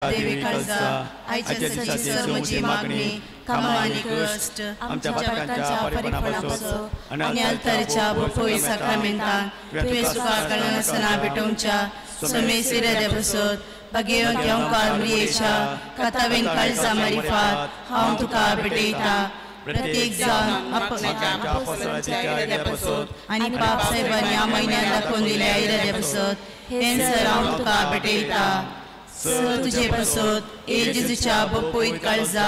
देवी काळजा आयच्या दिसाची सर्वची मागणी कामा आणि कष्ट आमच्या पातकांच्या परिपणापासून आणि अल्तारच्या पवित्र साक्रामेंतान तुवें सुखार कळनासना भेटोवच्या समे सिरदे बसत बगेवन घेवकार मरियेच्या कथावेन काळजा मारिफात हांव तुका भेटयता प्रत्येक जाण आपणाच्या अपोस्तलांच्या आयऱ्या बसत आणि पाप साहेबांनी ह्या म्हयन्यात दाखोवन दिल्या आयऱ्या बसत हें सर हांव तुका भेटयता सर तुझे बसत ए जेजूच्या पवित्र काळजा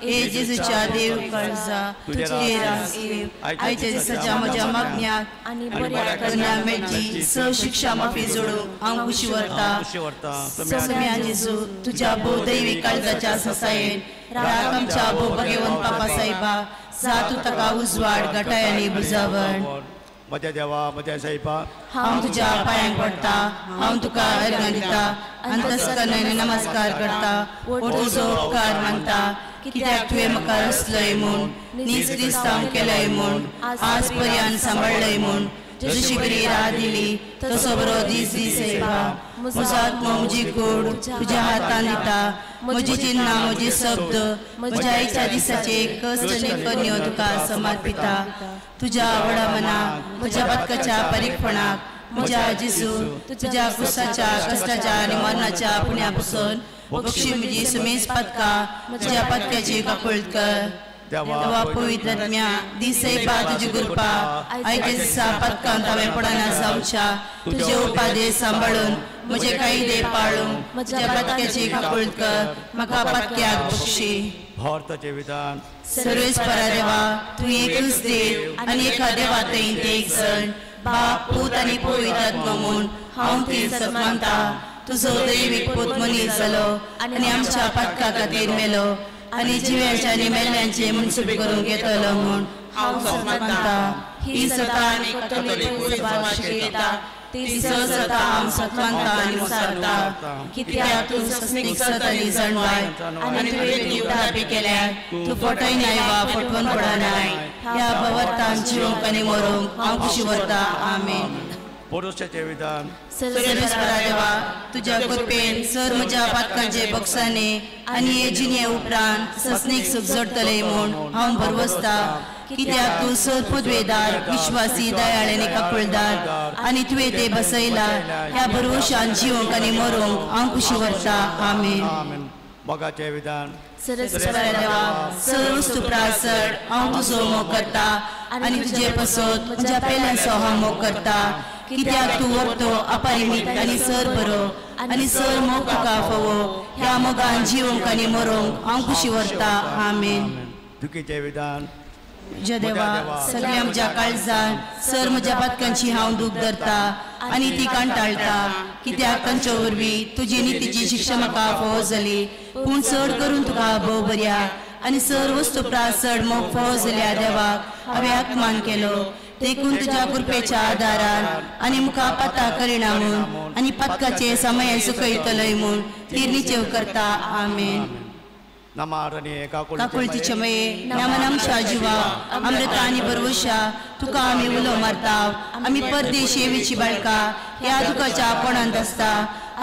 ए जेजूच्या देव काळजा तुझे राखीव आयच्या दिसाच्या म्हज्या मागण्याक आनी बऱ्या करण्या मेळची स शिक्षा माफी जोडूंक हांव खुशी व्हरता सम्या जेजू तुझ्या भोव दैवी काळजाच्या ससायेन राख आमच्या भोव भगेवन पापा साहेबा जा तूं ताका उजवाड घटाय आनी बुजावण म्हज्या देवा म्हज्या साहेबा हांव तुज्या पांयांक पडटा हांव तुका अर्घ दिता अंतस्करणाने नमस्कार करता तुजो उपकार मानता कित्याक तुवें म्हाका रचलय म्हूण नीज क्रिस्तांव केलय म्हूण आज पर्यंत सांबाळलय म्हूण जशी बरी राह दिली तसो बरो दीस येयला म्हजो आत्मा म्हजी कूड तुज्या हातान दिता म्हजी चिन्हां म्हजी शब्द म्हज्या आयच्या दिसाचे कश्ट कन्यो तुका समर्पिता तुज्या आवडा मनाक म्हज्या पत्काच्या परीखपणाक म्हज्या जेजू तुज्या कुसाच्या कश्टाच्या आनी मरणाच्या पुण्या पसून बक्षी म्हजी सुमेज पत्का म्हज्या पत्क्याची काकुळट कर देवा पवित्र आत्म्या दिसय पा तुजी कृपा आयच्या दिसा पत्कांत हांवें पडना जावच्या तुजे उपादेश सांबाळून म्हजे कायदे पाळून म्हज्या पत्क्याची काकुळट कर म्हाका पत्क्याक बक्षी भारताचे विधान सर्वेस्परा देवा तूं एकूच देव आनी एका देवातय ते एक जण बाप पूत आनी पवित्र आत्मा म्हूण हांव ती मानता तुजो दैवीक पूत मनीस जालो आनी आमच्या पत्का खातीर मेलो आनी जिव्याच्या आनी मेल्ल्यांचे मनसुबे करूंक येतलो म्हूण हांव मानता ही सता आनी कथोलीक सभा शिकयता ती सता हांव सत्मानता आनी मुसारता कित्याक तूं सस्नीक सत आनी जाणवाय आनी तुवें ती उदाबी केल्यार तूं फटयनाय वा फटवून पडनाय ह्या भवतान जिवंक आनी मरूंक हांव खुशी व्हरता आमेन पुरुषाचे विधान सर्वेस्परा देवा तुज्या कृपेन सर म्हज्या पातकांचे बक्षाने आनी हे जिणे उपरांत सस्नीक सुख जोडटले म्हूण हांव भरवसता कित्याक तूं सर पदवेदार विश्वासी दयाळ आनी काकुळदार आनी तुवें ते बसयला ह्या भरवशान जिवंक आनी मरूंक हांव खुशी व्हरता आमेन मोगाचे विधान सर्वेस्परा देवा सर वस्तू प्रासड हांव तुजो मोग करता आनी तुजे पसत म्हज्या पेल्यांचो हांव मोग करता कित्याक तूं वखदो अपरिमीत आनी सर बरो आनी सर मोग तुका फोवो ह्या मोगान जिवंक आनी मरूंक हांव खुशी व्हरता आमेन दुखीचे विधान म्हज्या देवा सगळ्या म्हज्या काळजान सर म्हज्या पत्कांची हांव दूख धरता आनी ती कांटाळटा कित्याक तांचे वरवीं तुजी नितीची शिक्षा म्हाका फोव जाली पूण चड करून तुका भोव बऱ्या आनी सर वस्तू प्रासड मोग फोव जाल्या देवाक हांवें आत्मान केलो देखून तुज्या कृपेच्या आदारान आनी मुखार पत्ता करिना म्हूण आनी पत्काचे समय सुकयतलय म्हूण तिर्निचेव करता आमेन नमारणे काकुळतीचे मये नमन आमच्या जिवा अमृता आनी परवशा तुका आमी उलो मारता आमी परदेश येवेची बाळका ह्या दुखाच्या कोणांत आसता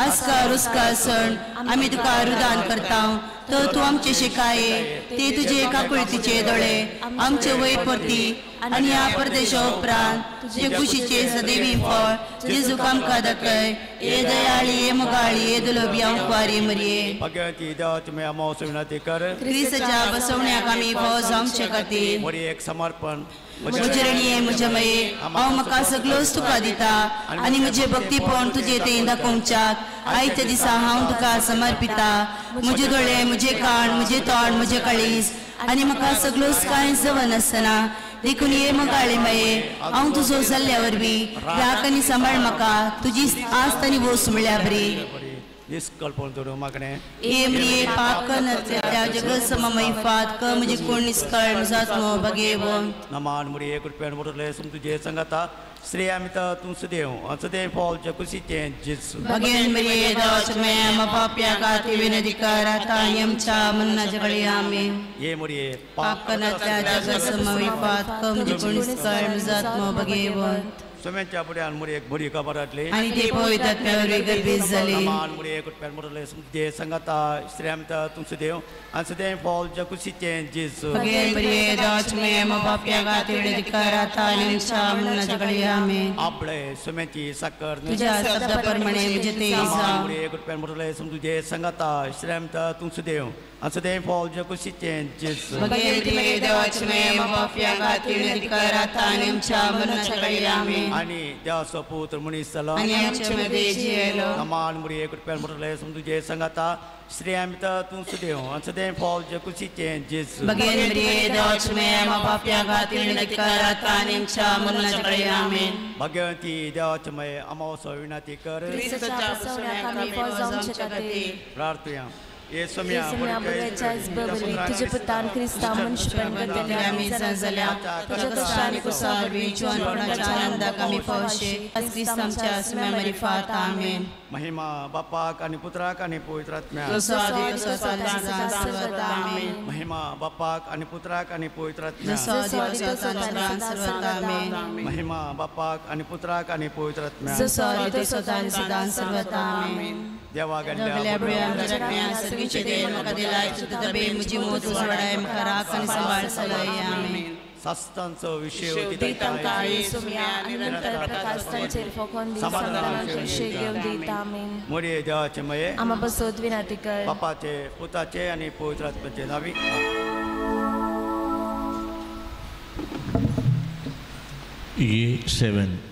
आस्का रुस्का सण आमी तुका रुदान करता तर तूं आमचे शिकाये ते तुजे काकुळतीचे दोळे आमचे वय परती आनी ह्या परदेशा उपरांत तुजे कुशीचे सदैवी फळ जेजूक आमकां दाखय हे दयाळी हे मोगाळी हे दुलोबी आमकारी मरये भगवती देवा तुमी आमोस विनंती कर क्रिस्ताच्या बसवण्याक आमी फोव जावचे खातीर बरी एक समर्पण म्हजे म्हजे मये हांव म्हाका सगळोच तुका दिता आनी म्हजे भक्तीपण तुजे तें दाखोवच्याक आयच्या दिसा हांव तुका समर्पिता म्हजे दोळे म्हजे कान म्हजे तोंड म्हजे काळीज आनी म्हाका सगळोच कांय जवन आसतना देखून ये मोगाळी मये हांव तुजो जाल्ल्या वरवीं राख आनी सांबाळ म्हाका तुजी आस्त आनी वोस म्हळ्या बरी निष्कल्पण करूं मागणे ए मरिये पाप कर त्या जगत सममय फात क मुझे कोण निष्कळ मुजात्मो भगेवन नमान मुरी एक रुपयान मोरले सम तुझे संगता श्री अमिता तू सदैव फॉल जकुसीचे जेसू भगेन मरिये दाच में हम पाप्या काती विनधिकार आता यमचा मन्ना जगळे आमेन ये मुरिये पाप कर त्या जगत सममय फात क मुझे कोण निष्कळ मुजात्मो भगेवन सोम्याच्या बुड्यान मुळे एक बरी काबारातले आणि ते पवित्रात्म्यावर गर्भित झाले कमान मुळे एक पेन मोडले समजे संगता श्रेमता तुमचे देव आणि सदैव फॉल जकुसीचे जेसु बगेन बरे दाच में म पाप्या गाते अधिकाराता निमचा मनाच्या कडे आमेन आपले सोम्याची साखर तुझ्या शब्दाप्रमाणे मुझे ते इसा मुळे एक पेन मोडले समजे संगता श्रेमता तुमचे देव आणि सदैव फॉल जकुसीचे जेसु बगेन बरे दाच में म पाप्या गाते अधिकाराता निमचा मनाच्या कडे आमेन आणि देवाचा पुत्र मनीस झाला आणि आमच्यामध्ये जियलो कमान मुळे एक पेन मोडले समजे संगता श्रेमता तुमचे देव आणि सदैव फॉल जकुसीचे जेसु बगेन बरे दाच में म पाप्या गाते अधिकाराता निमचा मनाच्या कडे आमेन भगवंती देवाचे मय अमावस्या विनंती कर ख्रिस्ताच्या पासून आम्ही जाऊन शकते प्रार्थना ये तुझे पुतान ख्रिस्ता मनुष्यपण आम्ही सजल्या तुझ्या कष्टाने कुसावी जीवनपणाच्या आनंदाक आम्ही पावशे ख्रिस्तांच्या स्मरी फात आमेन महिमा बापाक आणि पुत्राक आणि पवित्रात्म्याक आमेन महिमा बापाक आणि पुत्राक आणि पवित्रात्म्याक आमेन महिमा बापाक आणि पुत्राक आणि पवित्रात्म्याक देवा सगळीचे देव म्हाका दिलाय तुझा बे मुजी मोत सोडाय म्हाका राख आनी सांबाळ सगळी आमेन शास्त्रांचो विषय मोडये देवाचे मये आम्हा बसोत विनंती कर बापाचे पुताचे आणि पवित्रात्म्याचे नावी E7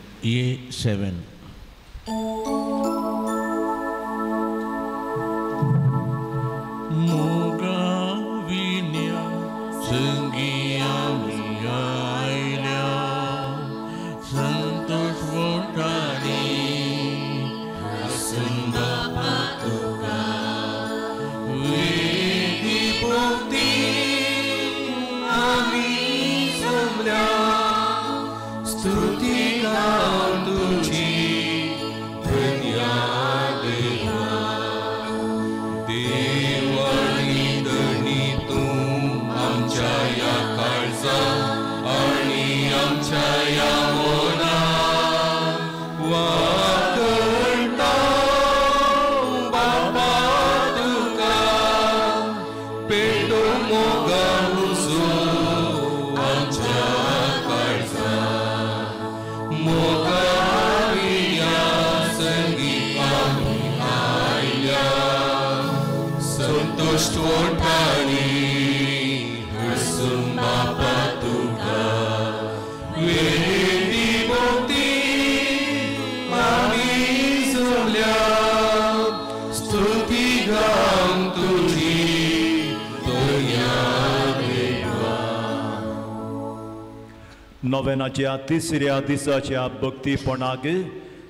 नोवेनाच्या तिसऱ्या दिसाच्या भक्तीपणाक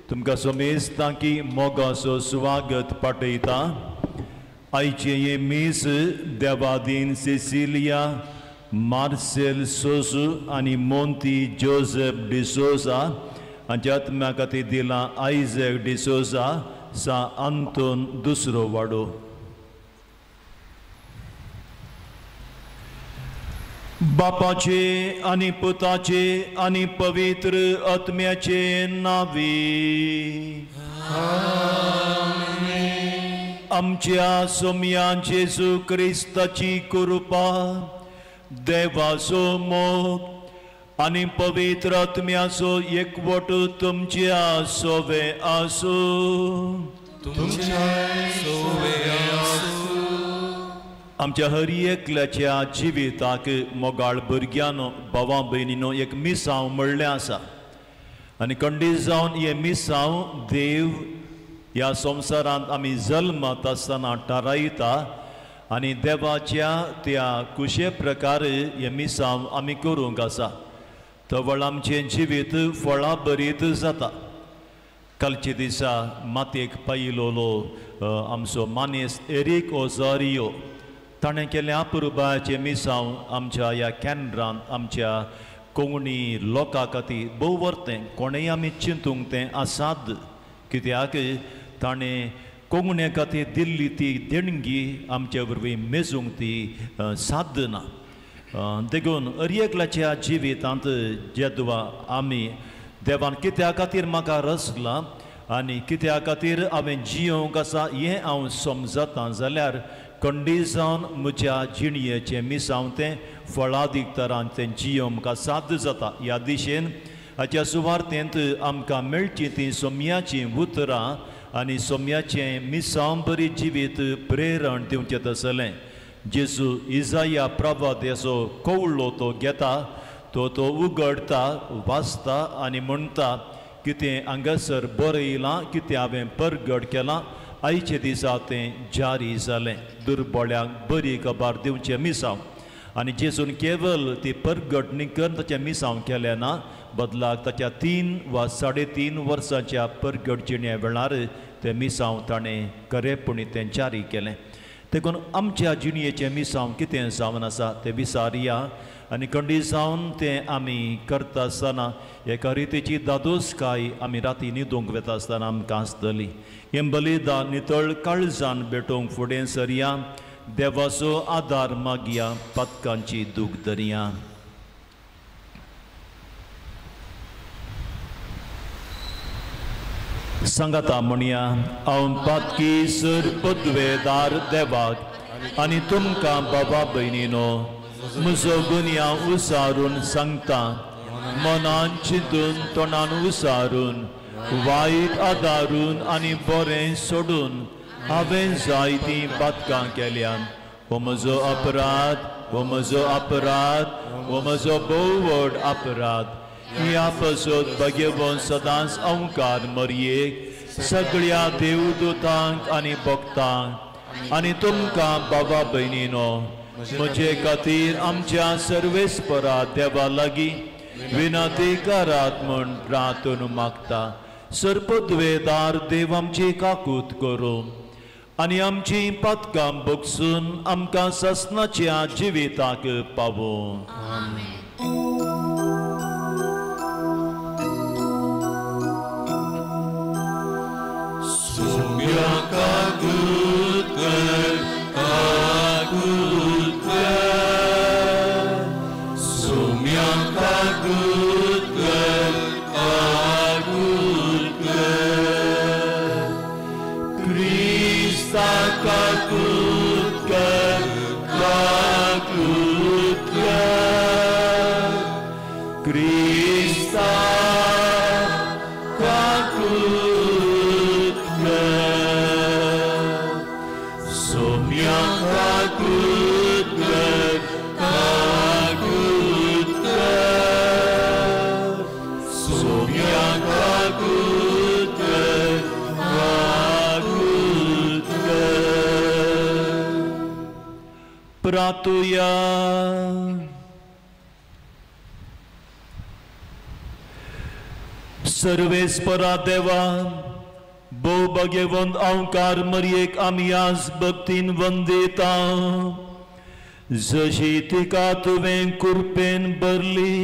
तुमकां समेस्तां की मोगाचो स्वागत पाठयता आयचे हे मीस देवादीन सेसिलिया मार्सेल सोसू आनी मोंती जोसेफ डिसोजा हांच्या आत्म्या खातीर दिला आयझॅक डिसोजा सा आंतोन दुसरो वाडो बापाचे आणि पुताचे आणि पवित्र आत्म्याचे नावी आमच्या सोम्या जेजू क्रिस्ताची कृपा देवाचो मोग आणि पवित्र आत्म्याचो एकवट तुमच्या सोवे आसो आमच्या हर एकल्याच्या जिविताक मोगाळ भुरग्यानो भावां भयणीनो एक मिसांव म्हणलें आसा आनी खंडीत जावन हे मिसांव देव ह्या संवसारांत आमी जल्मात आसतना थारायता आनी देवाच्या त्या कुशे प्रकार हे मिसांव आमी करूंक आसा तवळ आमचें जिवीत फळां बरीत जाता कालचे दिसा मातयेक पायिल्लो आमचो मानेस्त एरिक ओझारियो ताणें केलें अपुरबाचे मिसांव आमच्या ह्या केंद्रांत आमच्या कोंकणी लोकां खातीर भोव वर्तें कोणेंय आमी चिंतूंक तें आसात कित्याक ताणें कोंकणी खातीर दिल्ली ती देणगी आमचे वरवीं मेजूंक ती साधना देखून हर एकल्याच्या जिवितांत जेदवा आमी देवान कित्या खातीर म्हाका रचला आनी कित्या खातीर हांवें जियोंक आसा हें हांव समजता जाल्यार खंडी जावन म्हज्या जिणयेचें मिसांव तें फळादीक तरान तें जियोंक म्हाका साध्य जाता. ह्या दिशेन हाच्या सुवार्थेंत आमकां मेळची तीं सोम्याचीं उतरां आनी सोम्याचें मिसांव बरी जिवीत प्रेरण दिवचें तसलें. जेजू इजाया प्रवाद्याचो कवळो तो घेता, तो उगडता, वाचता आनी म्हणटा कितें हांगासर बरयलां, कितें हांवें परगट केलां, आयचे दिसा तें जारी जालें. दुर्बळ्यांक बरी खबर दिवचें मिसांव. आनी जेजून केवल ती परगट निकन ताचें मिसांव केलें ना, बदलाक ताच्या 3 वा 3.5 वर्सांच्या परगट जिण्या वेळार तें मिसांव ताणें खरेपणी तें जारी केलें. देखून आमच्या जिणयेचें मिसांव कितें जावन आसा तें विचारया आनी खंडी जावन तें आमी करता आसतना एका रितीची दादोसकाय आमी राती न्हिदूंक वेता आसतना आमकां आसतली. हें बलिदान नितळ काळजान भेटोवंक फुडें सरया, देवाचो आदार मागया, पातकांची दूख धरया. सांगाता म्हणया, हांव पातकी सर पदवेदार देवाक आनी तुमकां बाबा भयणीनो म्हजो गुन्या उसारून सांगता, मनान चिंतून तोंडान उसारून वायट आदारून आनी बरें सोडून हांवें जायतीं पातकां केल्यान. हो म्हजो अपराध, हो म्हजो अपराध, हो म्हजो भोव व्हड अपराध. ह्या पासत भगवंत सदांच अवकार मरयेक, सगळ्या देवदूतांक आनी भक्तांक आनी तुमकां बाबा भयणीनो म्हजे खातीर आमच्या सर्वेस्परा देवा लागीं विनंती करात म्हूण प्रार्थना मागता. सरपदवेदार देव आमची काकूत करूं आनी आमची पातकां भोगसून आमकां ससनाच्या जिविताक पावूं. काकूत कर, काकूत कर, सोम्या काकूत कर, काकूत कर. क्रिस्ता काकूत कर, काकूत कर. क्रिस्ता काकूत प्रार्थुया. सर्वेस्परा देवा, भोव भगवंत अवकार मरयेक आमी आज भक्तीन वंदिता. जशी तिका तुवें कुरपेन भरली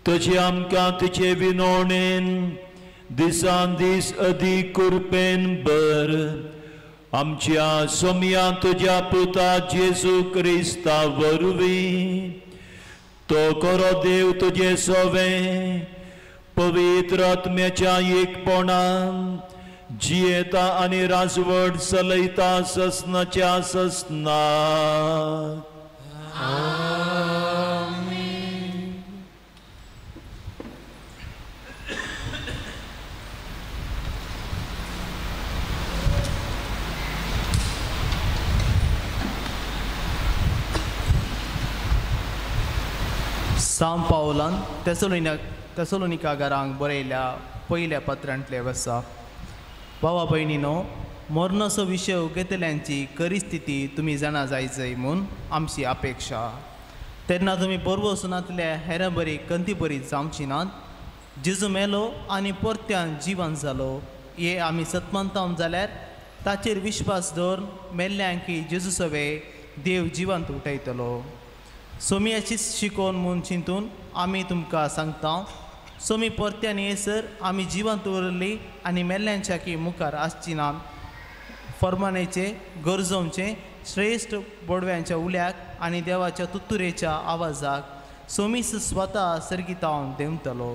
तशी आमकां तिचे विनोणेन दिसान दीस अदीक कुरपेन भर. आमच्या सोम्या तुज्या पुता जेजू क्रिस्ता वरवीं तो खरो देव तुजे सोवें पवित्र आत्म्याच्या एकपणान जियेता आनी राजवट चलयता ससनाच्या ससना. साम पावलान तेसलोनिकागारांक बरयल्या पयल्या पत्रांतले वर्सा. भावा भयणीनो, मरणाचो विशय घेतल्यांची खरी स्थिती तुमी जाणा जायचय म्हूण आमची अपेक्षा. तेन्ना तुमी बरवसुनांतल्या हेरां बरी कंती बरी जावची नात. जेजू मेलो आनी परत्यान जिवन जालो हे आमी सतमंताव जाल्यार ताचेर विश्वास दवरून मेल्ल्यांकी जेजू सवे देव जिवंत उठयतलो. सोम्याची शिकोवन म्हूण चिंतून आमी तुमकां सांगता, सोमी परत्यान येसर आमी जिवंत उरली आनी मेल्ल्यांच्या की मुखार आसची ना फर्मानेचे गरजोवचे श्रेश्ठ बोडव्यांच्या उल्याक आनी देवाच्या तुत्तुरेच्या आवाजाक सोमीस स्वता सर्गितावन देंवतलो.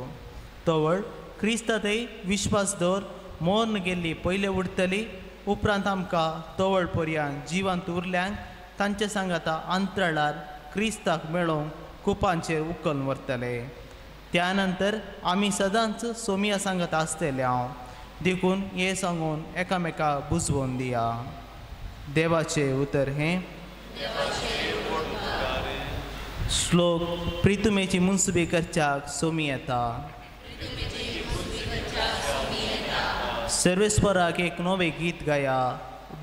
तवळ क्रिस्तांतय विश्वास दवर मोर्न गेल्ली पयले उरतली उपरांत आमकां तवळ पर्यंत जिवंत उरल्यांक तांचे सांगाता अंतराळार क्रिस्ताक मेळोवंक कुपांचेर उखलून व्हरतले. त्या नंतर आमी सदांच सोमिया सांगत आसतले हांव देखून हे सांगून एकामेकाक बुजवून दिया. देवाचे उतर हें. श्लोक प्रितुमेची मुनसुबी करच्याक सोमी येता. सर्वेस्पराक एक नवे गीत गाया.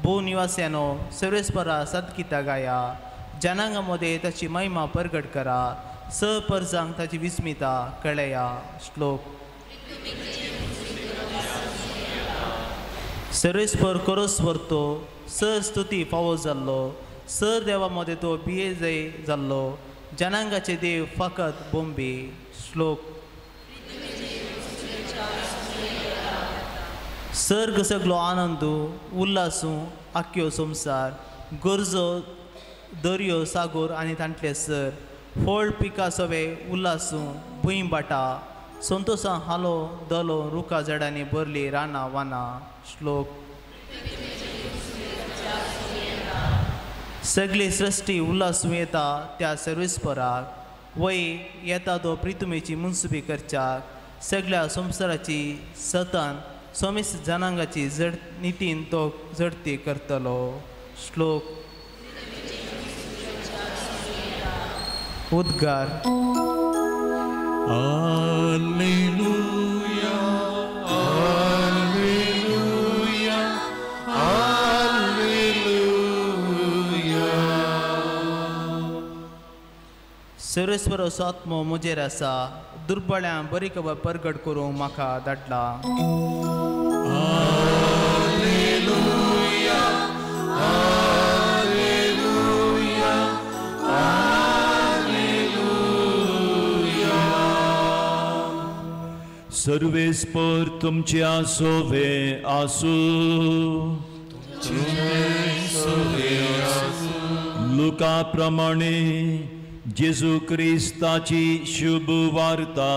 भू निवास्यानो सर्वेस्परा सदगीता गाया. जनांगामध्ये ताची महिमा प्रगट करा. परजांक ताची विस्मिता कळया. श्लोक सर्वेस्पर करोस व्हरतो. स्तुती फावो जाल्लो. देवा मदें तो बियेजय जाल्लो. जनांगाचे देव फकत बोंबे. श्लोक सर्ग सगलो आनंदू उल्हासू आख्यो संसार. गरजो दर्यो सागोर आनी तांतले सर. फळ पिका सवे उल्हासू भुंय बाटा. संतोषां हालो दलो रुखा झाडांनी भरली रानां वाना. श्लोक सगळी सृष्टी उल्हासूं येता त्या सर्वेस्पराक. वय येता तो प्रितुमेची मुनसुबी करच्याक. सगळ्या संवसाराची सतन सोमीस जनांगाची नितीन तो झडती करतलो. श्लोक उद्गार. Alleluia, Alleluia, Alleluia. सर्वेस्पराचो आत्मो म्हजेर आसा. दुर्बळ्यां बरी खबर प्रगट करूंक म्हाका धाडला. Alleluia, Alleluia, Alleluia. सर्वेस्पर तुमच्या सोवे आसू. लुका प्रमाणे जेजू क्रिस्ताची शुभ वार्ता.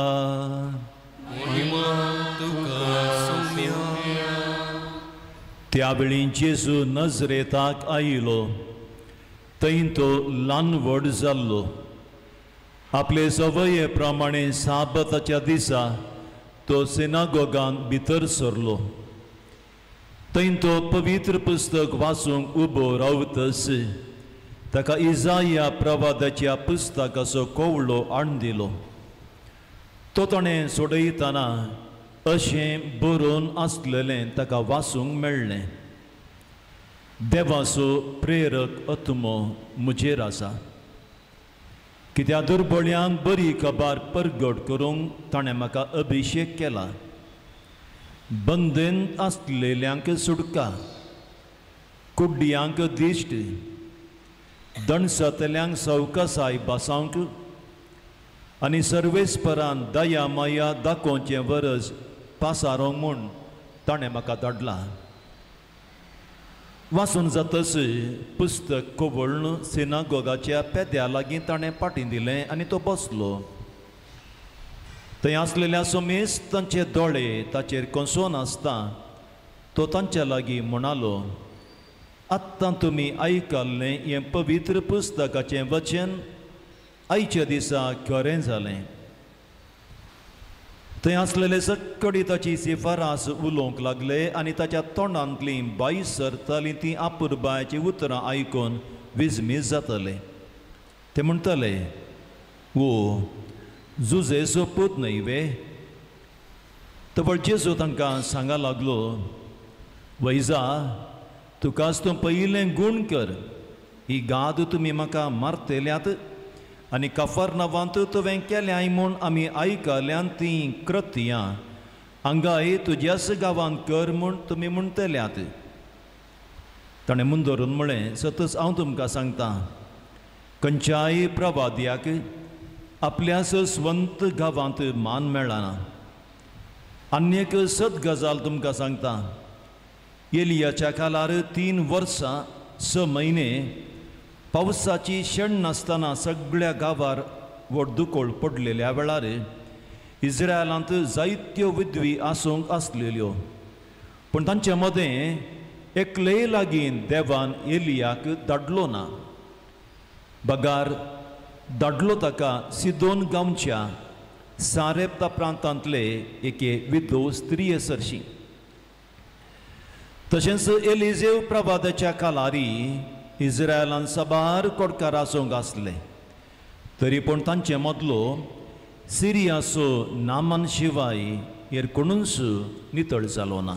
त्या वेळी जेजू नजरेताक आयिलो. थंय तो ल्हान व्हड जाल्लो. आपले सवये प्रमाणे साबताच्या दिसा तो सिनागोगान भितर सरलो. थंय तो पवित्र पुस्तक वाचूंक उबो रावतस ताका इजाया प्रवादाच्या पुस्तकाचो कोवळो हाडून दिलो. तो ताणें सोडयतना अशें बरोवन आसलेलें ताका वाचूंक मेळ्ळें. देवाचो प्रेरक आत्मो म्हजेर आसा. कित्याक दुर्बळ्यांक बरी खबर प्रगट करूंक ताणें म्हाका अभिशेक केला. बंदेन आसलेल्यांक सुटका. कुड्डियांक दिश्ट. दणसतल्यांक सवकासाय बसावंक आनी सर्वेस्परान दया माया दाखोवचे वरस पासारोंक म्हूण ताणें म्हाका धाडला. वाचून जातस पुस्तक कोवळण सिनागोगाच्या पेद्या लागीं ताणें पाटी दिलें आनी तो बसलो. थंय आसलेल्या सोमेस तांचे दोळे ताचेर कोसोन आसता तो तांच्या लागीं म्हणालो, आत्तां तुमी आयकल्लें हें पवित्र पुस्तकाचें वचन आयच्या दिसा खरें जालें. थंय आसलेले सक्कडी ताची शिफारस उलोवंक लागले आनी ताच्या तोंडांतलीं बाई सरतालीं तीं आपुरबायाचीं उतरां आयकून विजमीत जातले. ते म्हणटले, वो जुजेचो पूत न्हय वे. तवळ जेजू तांकां सांगा लागलो, वैजा तुकाच तूं पयलें गूण कर. ही गाद तुमी म्हाका मारतल्यात आनी कफरनावांत तुवें केल्याय म्हूण आमी आयकल्यांत तीं कृत्यां हांगाय तुज्याच गांवांत कर म्हूण तुमी म्हणटल्यात. ताणें मुंदरून म्हळें, सतत हांव तुमकां सांगतां, खंयच्याय प्रवाद्याक आपल्याच स्वंत गांवांत मान मेळना. आनीक सत गजाल तुमकां सांगता, एलियाच्या काळार 3 वर्सां 6 म्हयने पावसाची शेण नासतना सगळ्या गांवार व्हड दुकोळ पडलेल्या वेळार इस्रायलांत जायत्यो विधवी आसूंक आसलेल्यो, पूण तांचे मदें एकलेय लागीं देवान एलियाक धाडलो ना. बगार धाडलो ताका सिदोन गांवच्या सारेप्ता प्रांतांतले एके विधो स्त्रिये सरशी. तशेंच एलिजेव प्रभाताच्या कालारी इस्रायलान साबार कोडकार आसूंक आसले, तरी पूण तांचे मदलो सिरियाचो नामान शिवाय हेर कोणूच नितळ जालो ना.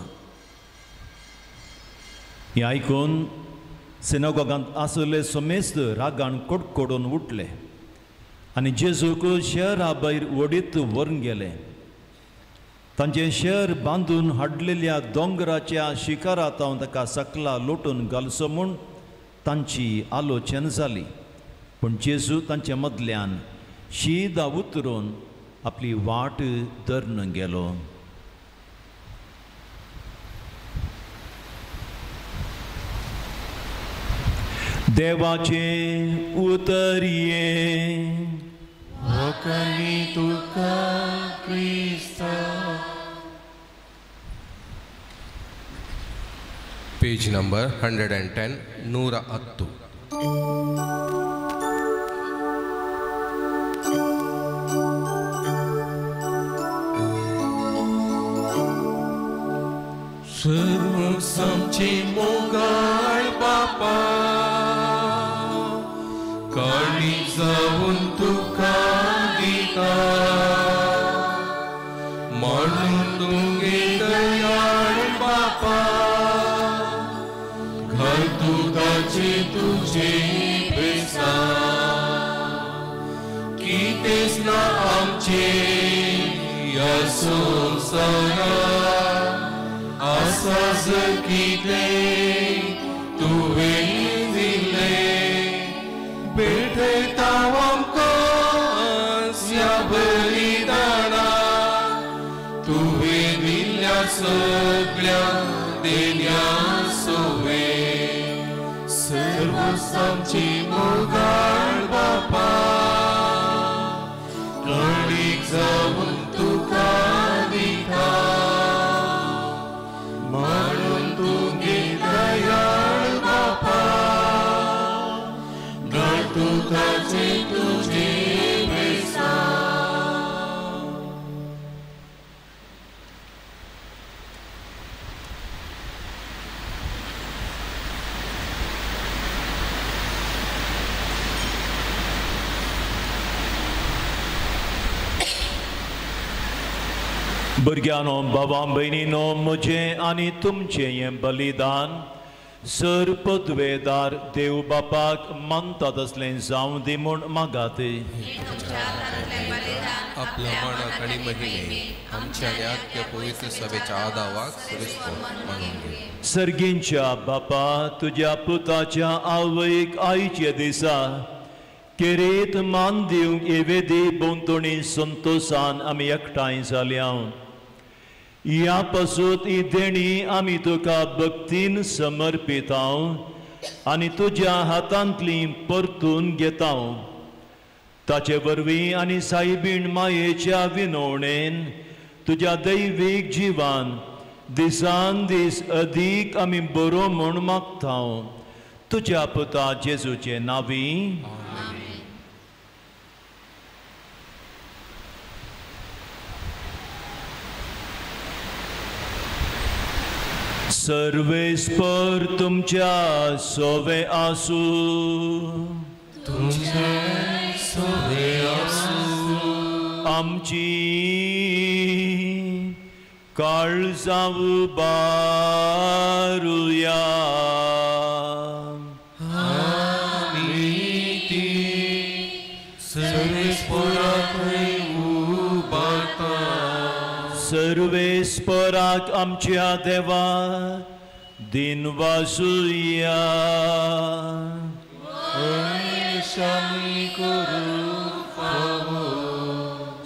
हें आयकून सिनागोगांत आसले समेस्त रागान कडकडून उठले आनी जेजूक शहरा भायर वडीत व्हरून गेले. तांचें शहर बांदून हाडलेल्या दोंगराच्या शिखरांत ताका सकला लोटून घालचो म्हूण तांची आलोचना जाली, पूण जेजू तांचे मदल्यान शीदा उतरून आपली वाट धरून गेलो. देवाचे उतरिये वखली तुका क्रिस्ता. Page number 110 110. सर्व सामचे मोगाळ बापा, काळी जाऊन तुका दिता, म्हणून तुगे दयाळ बापा, घाल तुकाचे तुझे बेसा, कितेच ना आमचे या संसारात, आसा जर किते तुवें दिले, भेटयता आमकां ह्या बलिदाना, तुवें दिल्ल्या सगळ्या देण्या सोवे. सर्व आमची मोगाळ बापा, कळीक जाऊन तुका दिता, म्हणून तुगे दयाळ बापा, घाल तुकाचे तुझे बेसा. भुरग्यानो, बाबां भयणीनो, म्हजें आनी तुमचें हें बलिदान सर्पद्वेदार देव बापाक मानता तसलें जावं दी म्हूण मागात. आपल्या मनात आणि महिमे आमच्या आख्या पवित्र सभेच्या आदावाक सुरिस्तो मानून घे. सर्गींच्या बापा, तुज्या पुताच्या आवयक आयचे दिसा केरेत मान दिवंक येवेदी बोंतोणी संतोषान आमी एकठांय जाल्या. ह्या पासून ही देणी आमी तुका भक्तीन समर्पिता आनी तुज्या हातांतली परतून घेता. ताचे वरवीं आनी सायबीण मायेच्या विनवणेन तुज्या दैवीक जिवान दिसान दीस अदीक आमी बरो म्हूण मागता. तुज्या पुता जेजूचे नांवी. सर्वेस्पर तुमच्या सोवे आसूं. तुमचे सोवे आसूं. आमची काळजां बारुया. आमी ती सर्वेस्पराक उबारता. सर्वेस्पराक आमच्या देवा दिन वासुया.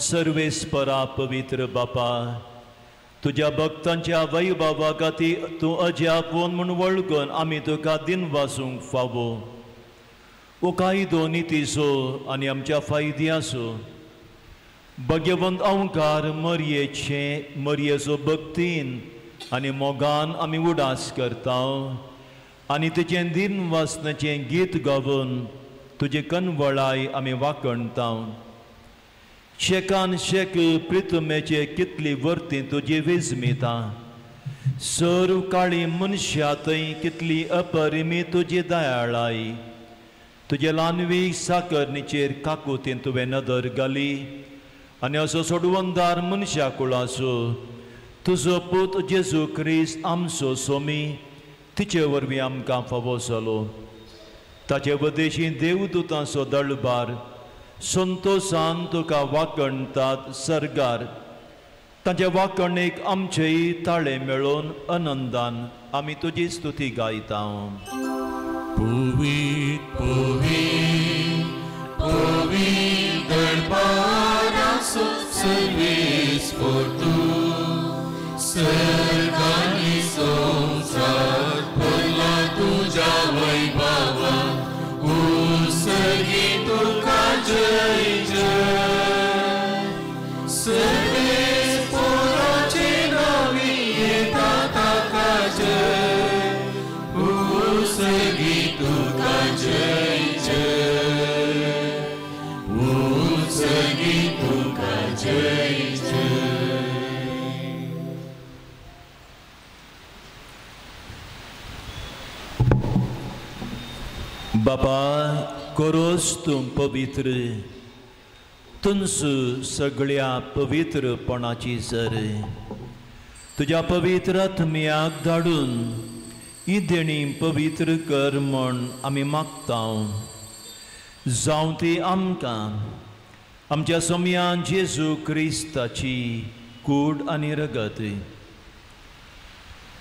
सर्वेस्परा पवित्र बापा, तुज्या भक्तांच्या वैभवा खातीर तूं अजापोन म्हूण वळखून आमी तुका दिन वासूंक फावो. ओ कायदो नितीचो आनी आमच्या फायद्याचो भगवंत अवंकार मरयेचो भक्तीन आनी मोगान आमी उडास करता आनी तुजें दिन वासनाचें गीत गावन तुजे कनवळाय आमी वाकणता. शेकान शेक प्रितमेचे कितली वर्ती तुजी वेजमिता. सर्व काळी मनशातय कितली अपरिमी तुजी दयाळाय. तुजे ल्हानवी साकरणीचेर काकुतीन तुवें नदर घाली आनी असो सोडवंदार मनशा कुळाचो तुजो पूत जेजू क्रिस्त आमचो सोमी तिचे वरवीं आमकां फावो जालो. ताचे वदेशी देवदूतांचो दळबार संतोशान तुका वाकणटात सर्गार. ताचे वाकणेक आमचेय ताळे मेळोवन आनंदान आमी तुजी स्तुती गायता. Povit, povit, povit dălbarasul servis portu, sergani somsar până tuja vaibhava, usagi tu ca jai jai. Servis poroce navi etata ca jai, usagi tu ca jai jai, usagi tu ca jai jai. बापा करोस तूं पवित्र तुंस सगळ्या पवित्रपणाची sir तुज्या पवित्र आत्म्याक धाडून ही देणी पवित्र कर म्हण आमी मागता. जावं ती आमकां आमच्या सोम्यान जेजू क्रिस्ताची कूड आनी रगत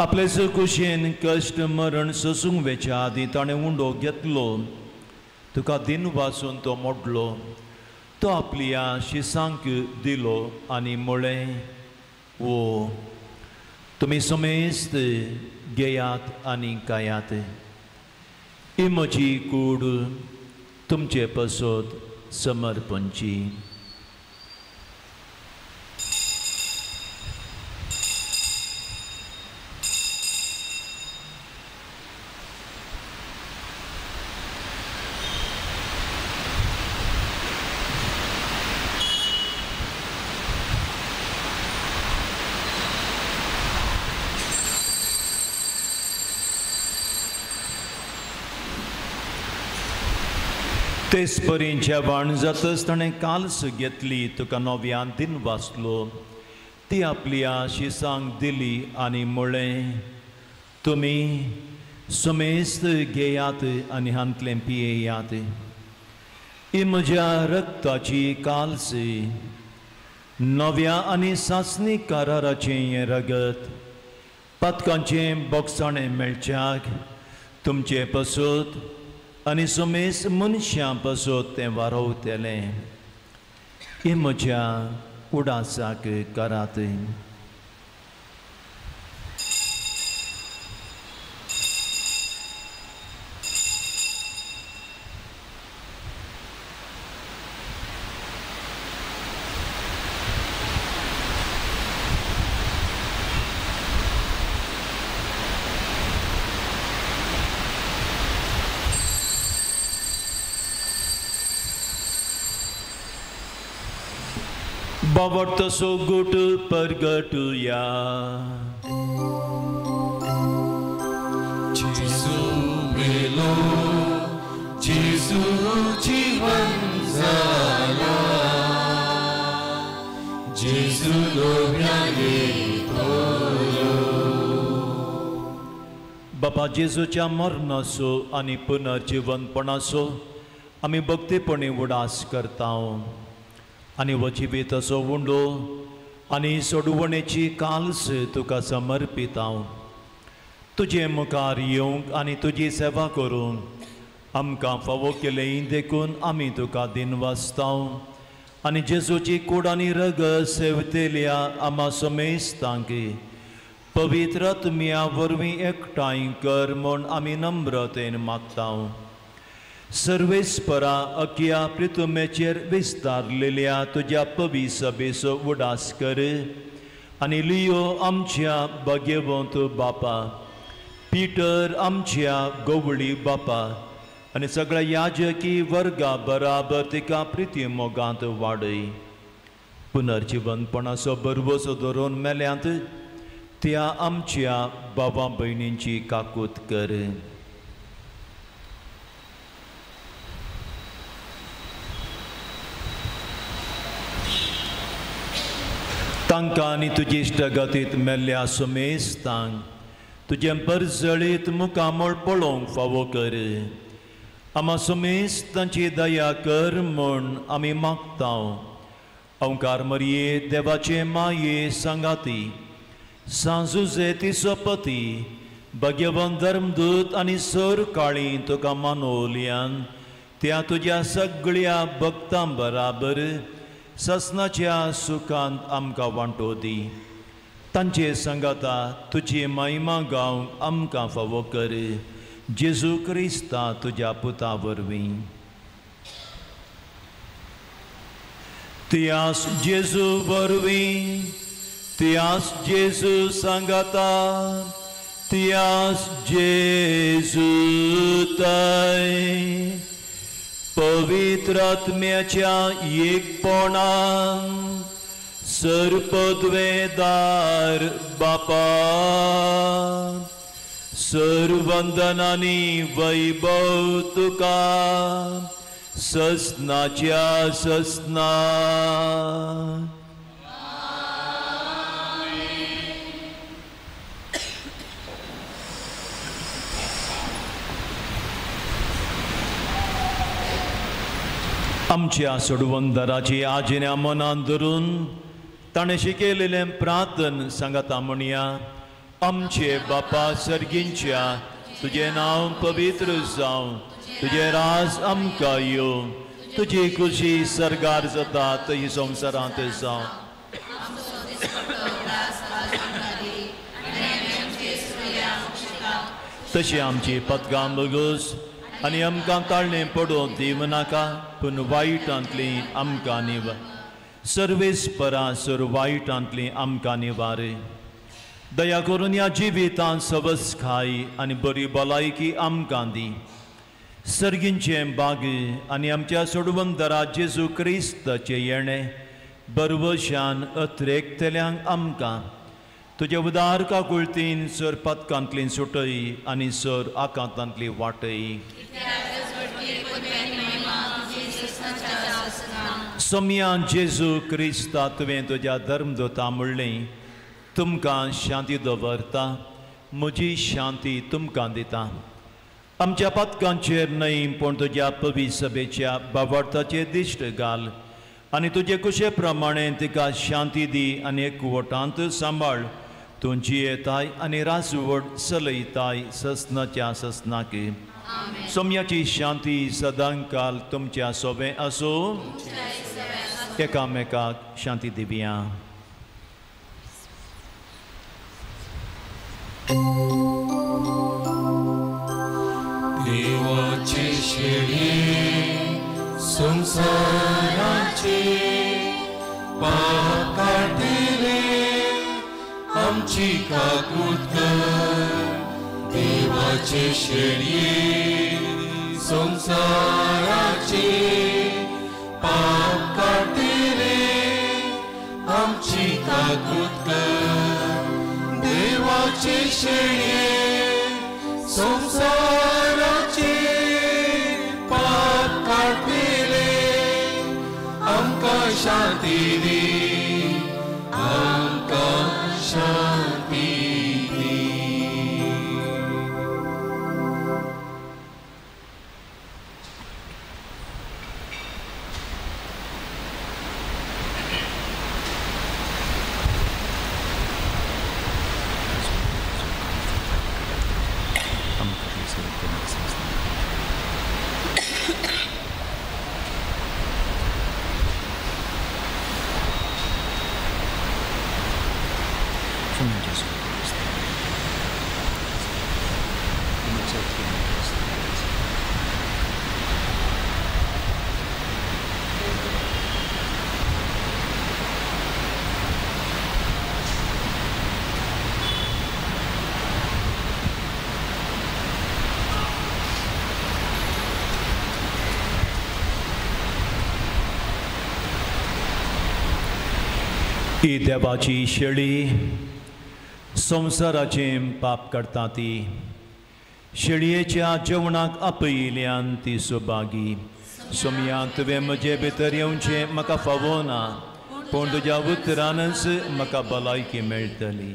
आपले कुशेन कश्ट मरण सोसूंक वेच्या आदी ताणें उंडो घेतलो. तुका दिन वाचून तो मोडलो. तो आपल्या शिसांक दिलो आनी म्हळें ओ तुमी समेस्त घेयात आनी खायात. ही म्हजी कूड तुमचे पसत समर्पणची. तेच परींच्या वाण जातच ताणें काल्स घेतली तुका नव्यान दिन वाचलो. ती आपल्या शिसांक दिली आनी म्हळें तुमी समेस्त घेयात आनी हांतलें पियेयात. ही म्हज्या रक्ताची काल्स नव्या आनी सासणी कराराचें रगत पातकांचें बोगसाणें मेळच्याक तुमचे पसत आनी समेस्त मनशां पसत तें वारोवतलें. हे म्हज्या उडासाक करात. बावटसो गुट परगटुया. जेजू मेलो, जेजू जीवन जाला, जेजू लोभ्याने तोलो. बापा जेजूच्या मरणाचो आनी पुनर्जीवनपणाचो आमी भक्तीपणी उडास करता आनी वचिबेताचो उंडो आनी सोडवणेची काल्स तुका समर्पीत हांव. तुजे मुखार येवंक आनी तुजी सेवा करूंक आमकां फावो केलें देखून आमी तुका दिन वाचता आनी जेजूची कूड आनी रगत सेवतेल्या आमा समेस्तांक पवित्र आत्म्या वरवीं एकठांय कर म्हूण आमी नम्रतेन मागता. सर्वेस्परा अख्या पृथ्वीचेर विस्तारलेल्या तुझ्या पवी सभेचो उडास कर आनी लियो आमच्या भाग्यवंत बापा, पिटर आमच्या गवळी बापा आनी सगळ्या याजकी वर्गा बराबर तिका प्रिती मोगांत वाडय. पुनर्जीवनपणाचो बरवसो धरून मेल्यांत त्या आमच्या भावा भयणींची काकूत कर. तांकां आनी तुजे इश्टगतीत मेल्ल्या सुमेस्तांक तुजे परजळीत मुखामळ पळोवंक फावो कर. आमा सुमेस्तांची दया कर म्हूण आमी मागतांव. ओंकार मरिये देवाचे माये सांगाती, सांजुजे तिचो पती, भगवंत धर्मदूत आनी सर काळी तुका मानोवल्यान त्या तुज्या सगळ्या भक्तां बराबर ससनाच्या सुखांत आमकां वांटो दी. तांचे संगता तुजी महिमा गावंक आमकां फावो कर. जेजू क्रिस्ता तुज्या पुता वरवीं. तियास जेजू वरवीं, तियास जेजू सांगता, तियास जेजू ताय पवित्र आत्म्याच्या एकपणान सर्पद्वेदार बापा, सर्वंदनांनी वैभव तुका ससनाच्या ससना. आमच्या सोडवंदराची आज्ञा मनान धरून ताणें शिकयलेलें प्रार्थन सांगता म्हणया. आमचे बापा सर्गींच्या, तुजें नांव पवित्र जावं, तुजें राज आमकां येवं, तुजी खुशी सर्गार जाता तशी संवसारांत जावं. तशी आमची पदकां बगूस आनी आमकां ताळणें पडोवंक दिवं नाका, पूण वायटांतली आमकां निवार. सर्वेस्परा सर वायटांतली आमकां निवार. दया करून ह्या जिवितांत सवस खाय आनी बरी भलायकी आमकां दी. सर्गींचें बाग आनी आमच्या सोडवंदरा जेजू क्रिस्ताचें येणें बरवशान अत्रेकतल्यांक आमकां तुज्या उदार काकुळतीन सर पदकांतली सुटय आनी सर आकांतांतली वाटय. सोम्या जेजू क्रिस्ता तुवें तुज्या धर्मदूता म्हणलें, तुमकां शांती दवरता, म्हजी शांती तुमकां दिता. आमच्या पदकांचेर न्हय पूण तुज्या पवी सभेच्या बाबर्थाचेर दिश्ट घाल आनी तुजे कुशे प्रमाणे तिका शांती दी आनी एकवटांत सांबाळ. तूं जियेताय आनी राजवट चलयताय ससनाच्या ससनाक. सोम्याची शांती सदांकाल तुमच्या सोबे आसूं. एकामेकाक शांती दिवया. देवाचे शेळये संसाराचे पाप काढले आमची काकूत कर. देवाचे शेळये संसाराचे पाप काढले आमची काकूत कर. देवाचे शेळये संसाराचे पाप काढले आमकां शांती दी, आमकां शांती दी. ही देवाची शेळी संवसाराचें पाप करता ती शेळयेच्या जेवणाक आपयिल्ल्यान ती सुभागी सोमया तुवें म्हजे भितर येवचें म्हाका फावो ना पूण तुज्या उतरानच म्हाका भलायकी मेळटली.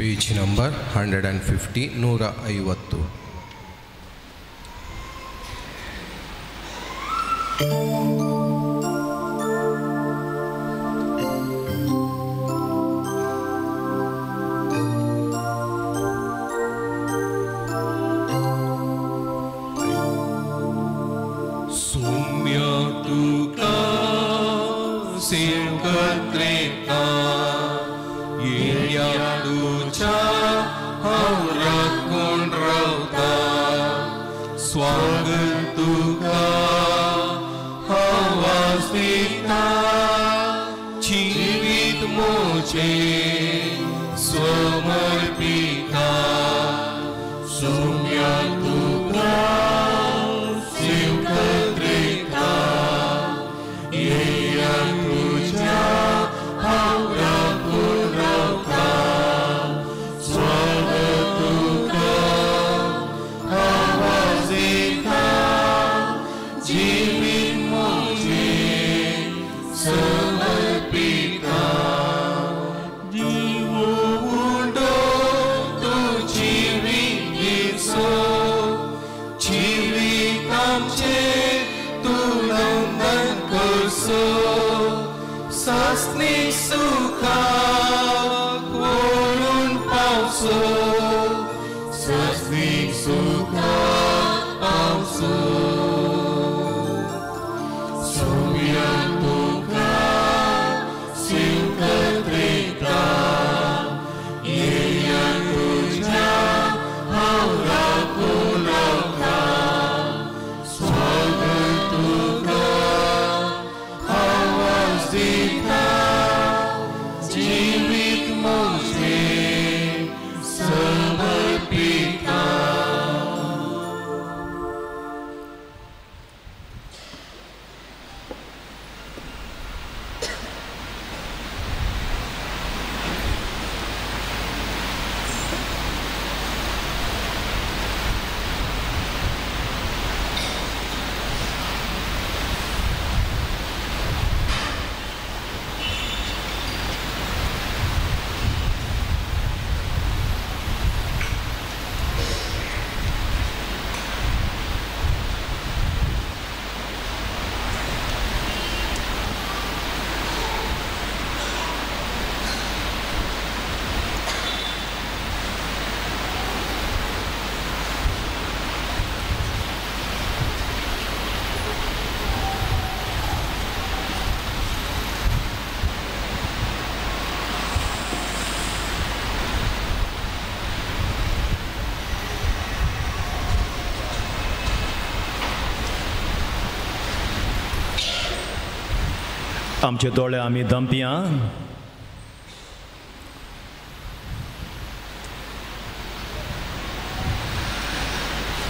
Page number 150 150. आमचे दोळे आमी दंपया.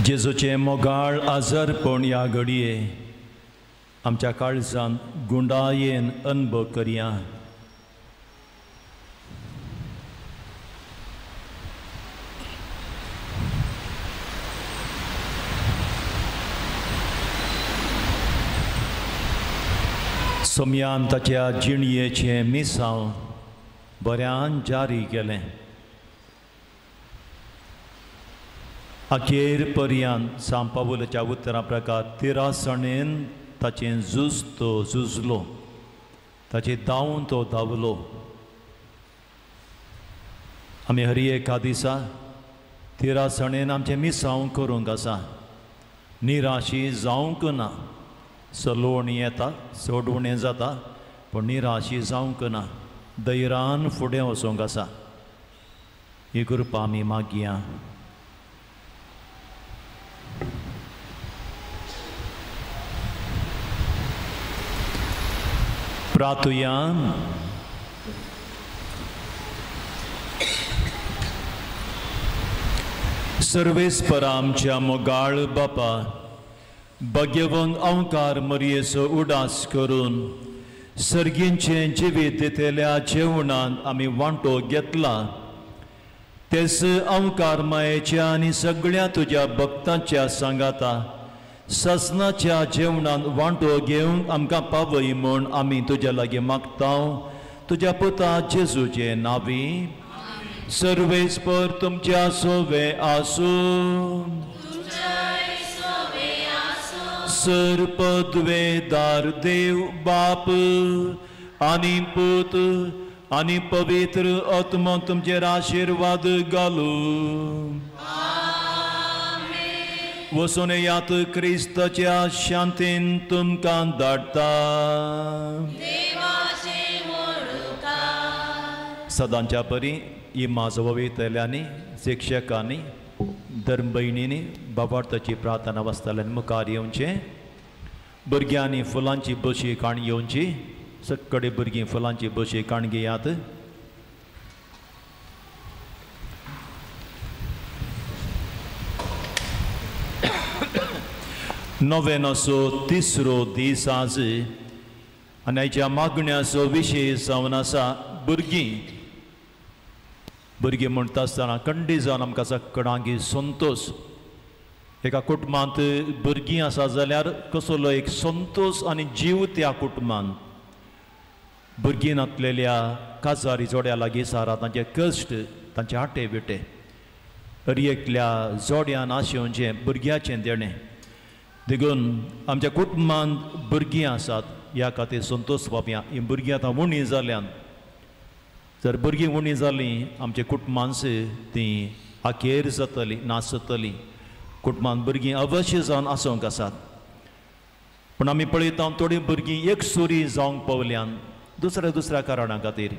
जेजूचे मोगाळ आजारपण ह्या घडये आमच्या काळजांत गुंडायेन अनुभव करया. सोमयान ताच्या जिणयेचें मिसांव बऱ्यान जारी केलें. अखेर पर्यंत सांत पावलाच्या उतरा प्रकार 13 सणेन ताचें झूज तो झुजलो, ताचे धांवन तो धांवलो. आमी हर एका दिसा 13 सणेन आमचें मिसांव करूंक आसा. निराशी जावंक ना. सलोवण येता, सोडवणें जाता, पूण निराशी जावंक ना. धैर्यान फुडें वचोंक आसा. ही कृपा आमी मागया. प्रार्थुया. सर्वेस्परा आमच्या मोगाळ बापा, भाग्यवंत अवकार मरयेचो उडास करून सर्गींचें जिवीत दितेल्या जेवणांत आमी वांटो घेतला. तेच अवकार मायेच्या आनी सगळ्या तुज्या भक्तांच्या सांगाता ससनाच्या जेवणांत वांटो घेवंक आमकां पावय म्हूण आमी तुज्या लागीं मागता. तुज्या पुता जेजूचे नांवी. सर्वेस्पर तुमच्या सोवे आसूं. सर्पद्वेदार देव बाप आनी पूत आनी पवित्र आत्मा तुमचेर आशिर्वाद घालूं. वचून यात क्रिस्ताच्या शांतीन तुमकां धाडटा. सदांच्या परी इमा वयतल्यांनी शिक्षकांनी धर्म भयणींनी बाबार्थाची प्रार्थना वाचतल्यांनी मुखार येवचें. भुरग्यांनी फुलांची बशी काण येवची. सगळे भुरगीं फुलांची बशी काण घेयात. नोवेनाचो 3रो दीस आज आनी हेच्या मागण्याचो विशय जावन आसा भुरगीं म्हणटा आसतना खंडी जावन आमकां सगळ्यांक संतोश. एका कुटुंबांत भुरगीं आसा जाल्यार कसलो एक संतोश आनी जीव त्या कुटुंबांत. भुरगीं नातलेल्या काजारी जोड्या लागीं सारा तांचे कश्ट, तांचे हाटे बिटे हर एकल्या जोड्यान आशेवचें भुरग्याचें देणें. देखून आमच्या कुटुंबांत भुरगीं आसात ह्या खातीर संतोश बाबया. ही भुरगीं आतां उणी जाल्यांत. जर भुरगीं उणी जालीं आमच्या कुटुंबांच तीं आखेर जातलीं, नासतलीं. कुटुंबांत भुरगीं अवश्य जावन आसोंक आसात. पूण आमी पळयता थोडीं भुरगीं एकसुरी जावंक पावल्यांत दुसऱ्या कारणां खातीर.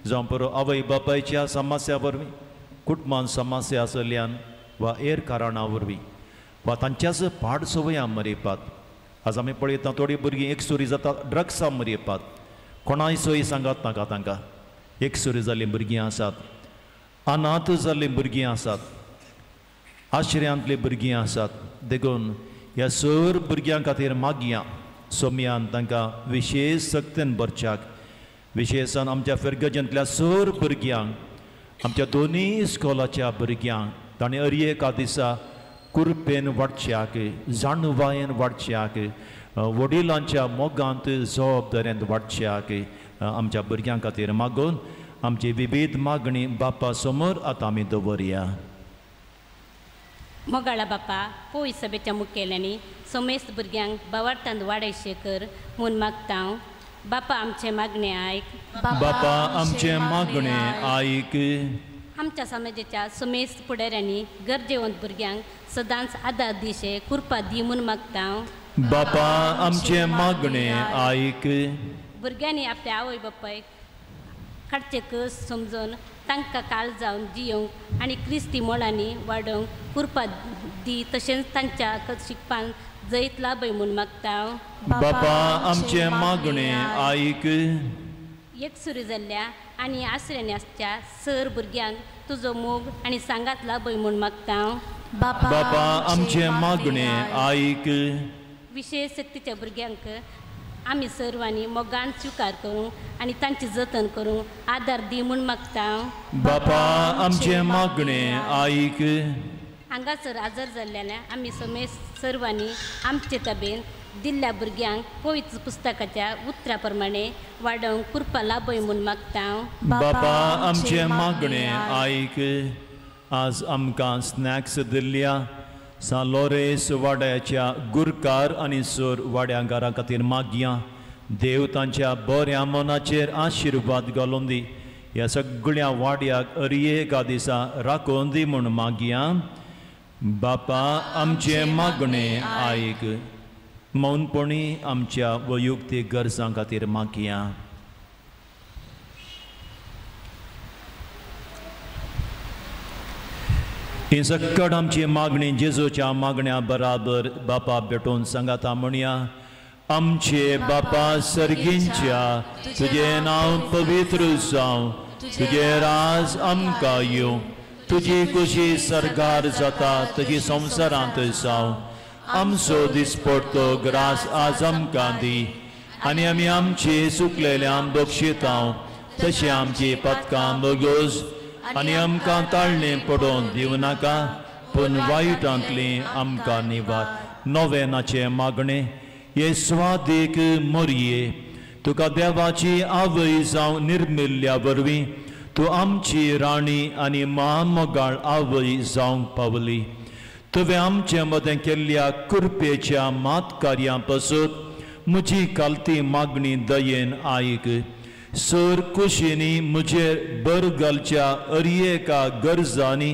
जावं पुरो आवय बापायच्या समस्या वरवीं, कुटुंबांत समस्या आसल्यान वा हेर कारणां वरवीं वा तांच्याच पाड संवयां मरेपात. आज आमी पळयता थोडीं भुरगीं एकसुरी जातात ड्रग्सां मरेपात. कोणाय सोय सांगात नाका तांकां. एकसुरी जाल्लीं भुरगीं आसात, अनाथ जाल्लीं भुरगीं आसात, आश्रयांतलीं भुरगीं आसात. देखून ह्या सर भुरग्यां खातीर मागया सोमयान तांकां विशेश सक्तीन भरच्याक. विशेशान आमच्या फेरगजेंतल्या सर भुरग्यांक, आमच्या दोनूय इस्कॉलाच्या भुरग्यांक ताणें हर एका दिसा कुरपेन वाडच्याक, जाणवायेन वाडच्याक, वडिलांच्या मोगांत जबाबदारेंत वाडच्याक आमच्या भुरग्यां खातीर मागून आमची विविध मागणी बापा समोर आतां आमी दवरया. मोगाळा बापा, पोय सभेच्या मुखेल्यांनी समेस्त भुरग्यांक बावार्थांत वाडयशे कर म्हूण मागता. बापा आमचे मागणे आयक. बापा आमचे मागणे आयक. आमच्या समाजाच्या समेस्त फुडाऱ्यांनी गरजेवंत भुरग्यांक सदांच आदार दिशे कृपा दी म्हूण मागता. बापा आमचे मागणे आयक. भुरग्यांनी आपल्या आवय बापायक काडचे कस समजून तांकां काळ जावन जियोंक आनी क्रिस्ती मोलांनी वाडोवंक कृपा दी. तशेंच तांच्या शिकपान जैत लाभय म्हूण मागता. बापा आमचे मागणे आयक. एकसुरी जाल्ल्या आनी आश्रयाच्या सर भुरग्यांक तुजो मोग आनी सांगात लाभय म्हूण मागता. बापा आमचे मागणे आयक. विशेष शक्तीच्या भुरग्यांक आमी सर्वांनी मोगान स्वीकार करूं आनी तांची जतन करूं आदार दी म्हूण मागता. बापा आमचे मागणे आयक. हांगासर आजार जाल्ल्यान आमी समेस्त सर्वांनी आमचे तबेन दिल्ल्या भुरग्यांक पवित्र पुस्तकाच्या उतरा प्रमाणे वाडोवंक कृपा लाभय म्हूण मागता। बाबा आमचे मागणे आयक। आज आमकां स्नॅक्स दिल्ल्या सान लोरेस वाड्याच्या गुरकार आनी सोर वाड्यागारा खातीर मागया। देव तांच्या बऱ्या मनाचेर आशिर्वाद घालून दी। ह्या सगळ्या वाड्याक अरियेका दिसा राखून दी म्हूण मागया। बापा आमचे मागणे आयक। मौनपणी आमच्या वैयक्तीक गरजां खातीर मागया। ही सकट आमची मागणी जेजूच्या मागण्या बराबर बापा भेटून सांगाता म्हणया। आमचे बापा सर्गींच्या तुझे नांव पवित्र जावं, तुझे राज आमकां येवं, तुजी कुशी सरकार जाता तशी संवसारांत जावं। आमचो दिसपडटो ग्रास आज आमकां दी, आनी आमी आमची चुकलेल्यांक बक्षितांव तशी आमची पथकां बगोस, आनी आमकां ताळणे पडोवन दिवं नाका, पूण वायटांतली आमकां निवार। नोवेनाचे मागणे येसवादीक मोरये। तुका देवाची आवय जावं निर्मिल्ल्या वरवीं तूं आमची राणी आनी महामोगाळ आवय जावंक पावली। तुवें आमचे मदें केल्ल्या कृपेच्या मात कार्यां पासून म्हजी कालती मागणी दयेन आयक। सर कुशीनी म्हजेर बर घालच्या अरियेका गरजांनी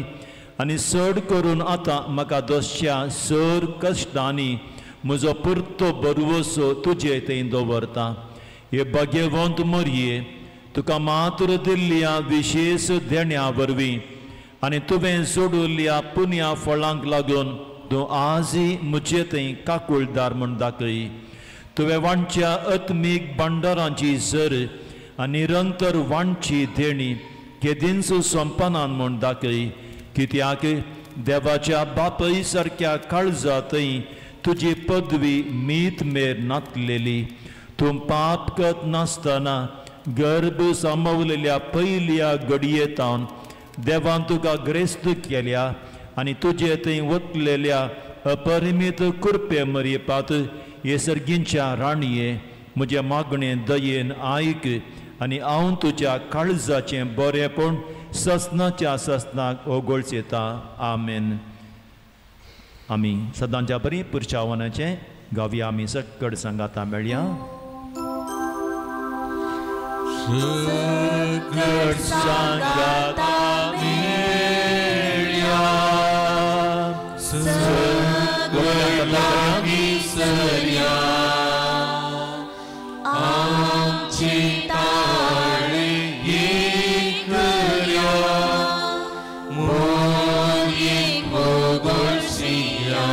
आनी चड करून आतां म्हाका दोसच्या सर कश्टांनी म्हजो पुरतो बरवसो तुजे थंय दवरता। हे भाग्यवंत मोरये, तुका मात्र दिल्ल्या विशेष देण्या वरवीं आनी तुवें सोडुल्ल्या पुण्या फळांक लागून तूं आजय म्हजे थंय काकूळदार म्हूण दाखय। तुवें वांच्या आत्मीक भांडारांची सर आनी निरंतर वांची देणी केदींच संपनान म्हूण दाखय। कित्याक देवाच्या बापय सारक्या काळजा थंय तुजी पदवी मीत मेर नातलेली। तूं पाप करत नासतना गर्भ सांबाळलेल्या पयल्या घडयेतावन देवान तुका ग्रेस्त केल्या आनी तुजे थंय वतलेल्या अपरिमीत कृपे मरेपात हे सर्गींच्या राणये म्हजे मागणे दयेन आयक, आनी हांव तुज्या काळजाचें बरेपण ससनाच्या ससनाक ओगोळचेता। आमेन। आमी सदांच्या बरी पुरचावनाचें गावया। आमी सकट सांगाता मेळया। सकट सांगाता मेळया, सकट लागीं सरया, आमची ताळे एक करया, मोरयेक ओगोळसिया।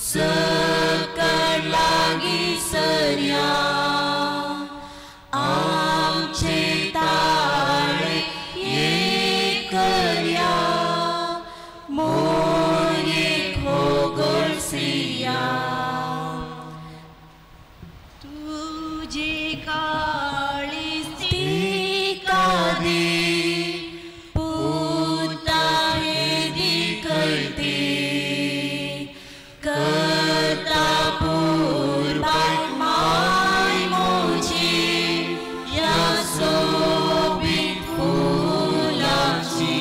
सकट लागीं सरया। करया आमचे ताळे एक करया मोरे खोगोळसिया तुझे काळीस्ती कादी पुताये दिकळते करता पूर्वाय माय मोजी या सोबीत फुलाची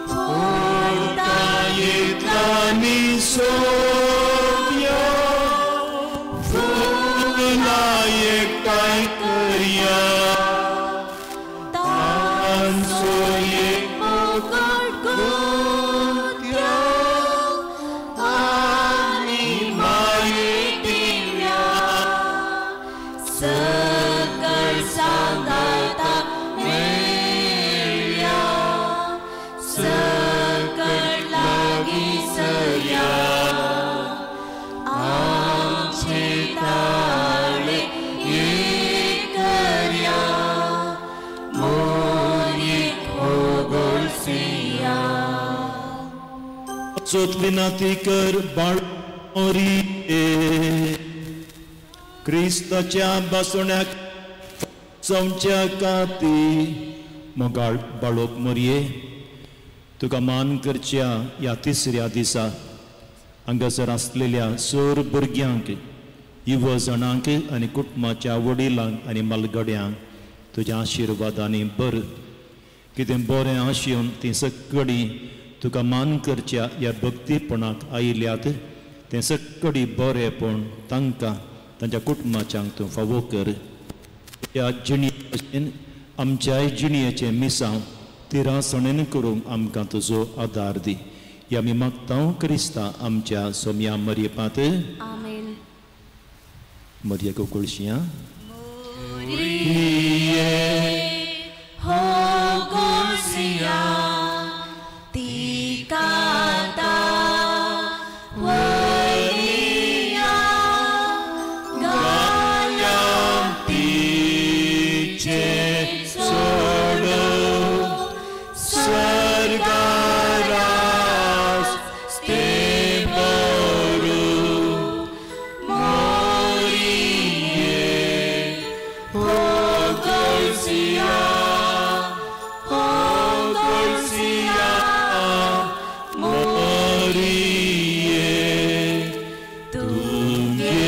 पोरता येतलानी सोब्या फुला एकटाय करया तांचो एक मुकुट गुंत्या आनी माये दिव्या सकळ सांगाता मेल्या सकळ लागी सरया आमचे ताळे एक करया मोरी खोगोळसिया चोत विनंती कर बाळमोरी क्रिस्ताच्या बसवण्याक चवच्या काती मोगाळ बाळोक मोरये तुका मान करच्या या तिसऱ्या दिसा हांगासर आसलेल्या सोर भुरग्यांक युव जाणांक आनी कुटुंबाच्या वडिलांक आनी मलगड्यांक तुज्या आशिर्वादांनी बर कितें बरें आशिवन ती सगळी तुका मान करच्या या भक्तीपणाक आयल्यात तें सगळी बरेंपण तांकां तांच्या कुटुंबाच्यांक तूं फावो कर ह्या जिणे भशेन आमच्याय जिणयेचें मिसांव तिरासणेन करूंक आमकां तुजो आदार दी या आमी मागता क्रिस्ता आमच्या सोम्या मरयेपात आमेन. मरये गोकुळशिया हो गोळसिया ती काता वैया गाया तीचे सोडो स्वर्गारास ते बरू मोरिये हो गोळसिया हो गोळसिया मोरिये तुगे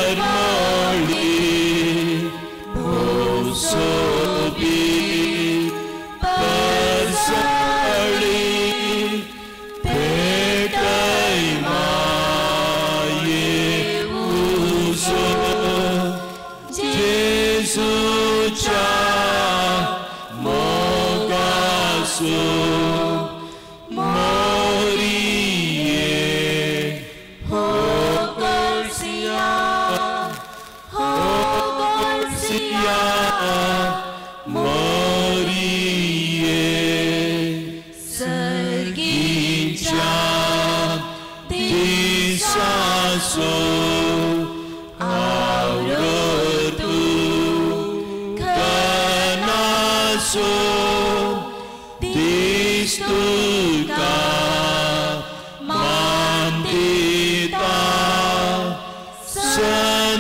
परमळी भोसोबी परसळी भेटय माये उजो जेसूच्या मोगासो मोरिये हो गोळसिया हो गोळसिया मोरिये सर्गीच्या दिसासो आवरतू कनासो दिस्तुका मांदिता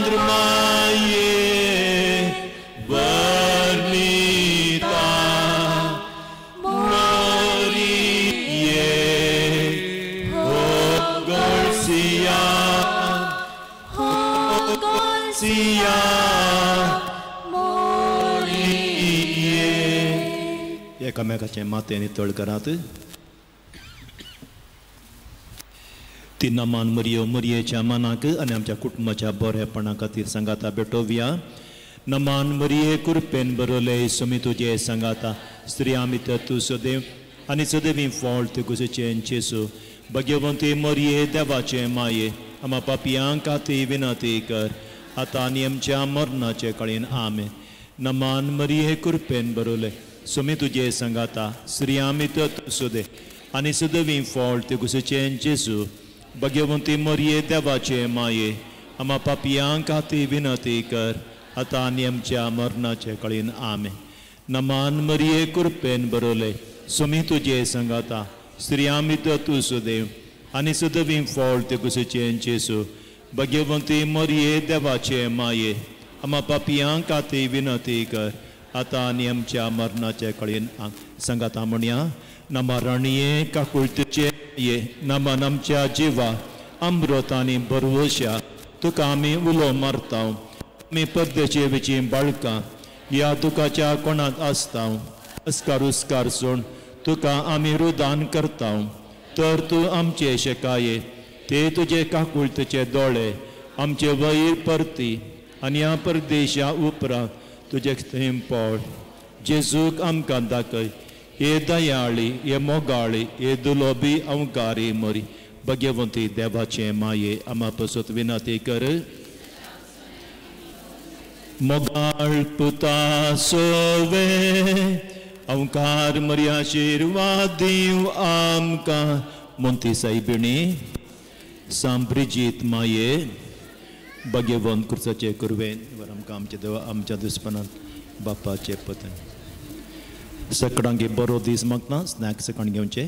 चंद्रमाये वर्णिता मोरिये हो गोळसिया हो गोळसिया मोरिये एकामेकाचे मातेनी तळ करात ती नमान मरियो मरयेच्या मनाक आनी आमच्या कुटुंबाच्या बरेपणा खातीर सांगाता भेटोवया. नमान मरिये कुरपेन बरोले सुमी तुजे सांगाता स्त्री आमित तू सदैव आनी सदैवी फॉल ते गुसेचें चेसू भगवंती मरिये देवाचे माये आम्हा पापियां खातीर विनंती कर आतां आनी आमच्या मरणाचे कळीन आमेन. नमान मरिये कुरपेन बरोले सुमी तुजे सांगाता स्त्री आमित तू सदैव आनी सदैवी फॉल ते गुसेचें चेसू भगवंती मरिये देवाचे माये आम्हा पापियांक खातीर विनंती कर आतां आनी आमच्या मरणाचे कळीन आमे. नमान मरिये कृपेन बरोले सुमी तुजे संगाता स्त्रियां भितर तूं सुदैव आनी सुदवी फळ ते कुशीचे जेसू. भगवंती मरिये देवाचे माये आम्हा पापियांक खातीर विनंती कर आतां आनी आमच्या मरणाचे कळीन संगाता म्हणया. नमा राणये काकुळतेचे ये नमान आमच्या जिवा अमृत आनी बरवशा तुका आमी उलो मारता. आमी परदेशी विची बाळकां ह्या दुखाच्या कोणात आसता. अस्कार सोड तुका आमी रुदान करता. तर तूं आमचे शेकाये ते तुजे काकुळतेचे दोळे आमचे वयर परती आनी ह्या परदेशा उपरांत तुजे थंय पड. जेजूक आमकां दाखय हे दयाळी हे मोगाळी हे दुलोबी अवकारी मरी. भगवंती देवाचे माये आम्हा पसत विनंती कर. मोगाळ पुता सोवे अवकार मरी आशिर्वाद दिव आमकां. मोंती सायबिणी सांब्रिजीत माये भगवंत कुर्साचे कुरवेन वर आमकां आमच्या देवा आमच्या दुस्पनांत बापाचे पतन सकाळांगे बरो दीस मागता. स्नॅक्स सकाळ घेवचे.